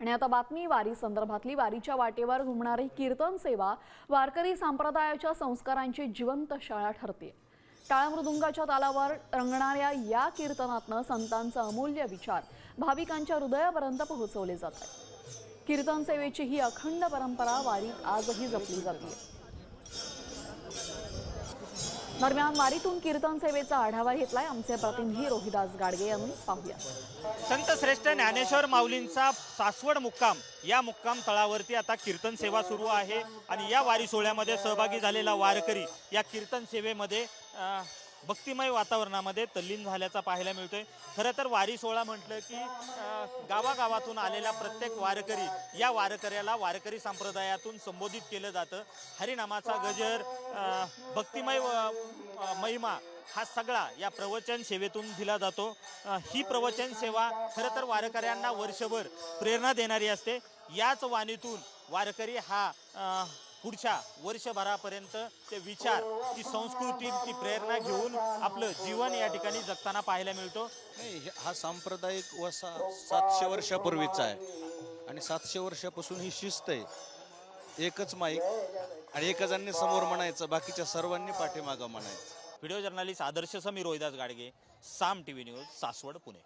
आणि आता बातमी वारी संदर्भातली. वारीच्या वाटेवर घुमणारी कीर्तन सेवा वारकरी संप्रदायाच्या संस्कारांची जिवंत शाळा ठरते. टाळ मृदुंगाच्या तालावर रंगणाऱ्या या कीर्तनातनं संतांचा अमूल्य विचार भाविकांच्या हृदयापर्यंत पोहोचवले जातात. कीर्तन सेवेची ही अखंड परंपरा वारीत आजही जपली जाते. दरम्यान वारीतून कीर्तन सेवेचा आढावा घेतलाय आमचे प्रतिनिधी रोहिदास गाडगे यांनी. पाहूया. संत श्रेष्ठ ज्ञानेश्वर माऊलींचा सासवड मुक्काम या मुक्काम तळावरती आता कीर्तन सेवा सुरू आहे आणि या वारी सोहळ्यामध्ये सहभागी झालेला वारकरी या कीर्तन सेवेमध्ये भक्तिमय वातावरणामध्ये तल्लीन झाल्याचा पाहायला मिळतोय. खरं तर वारी सोहळा म्हटलं की गावागावातून आलेला प्रत्येक वारकरी या वारकऱ्याला वारकरी संप्रदायातून संबोधित केलं जातं. हरिनामाचा गजर, भक्तिमय महिमा हा सगळा या प्रवचन सेवेतून दिला जातो. ही प्रवचन सेवा खरं तर वारकऱ्यांना वर्षभर प्रेरणा देणारी असते. याच वाणीतून वारकरी हा पुढच्या वर्षभरापर्यंत ते विचार, ती संस्कृती, ती प्रेरणा घेऊन आपलं जीवन या ठिकाणी जगताना पाहायला मिळतो. हा सांप्रदायिक वसा 700 वर्षापूर्वीचा आहे आणि 700 वर्षापासून ही शिस्त आहे. एकच माईक आणि एका जणांनी समोर म्हणायचं, बाकीच्या सर्वांनी पाठीमागं म्हणायचं. व्हिडिओ जर्नलिस्ट आदर्श समीर, रोहिदास गाडगे, साम टीव्ही न्यूज, सासवड, पुणे.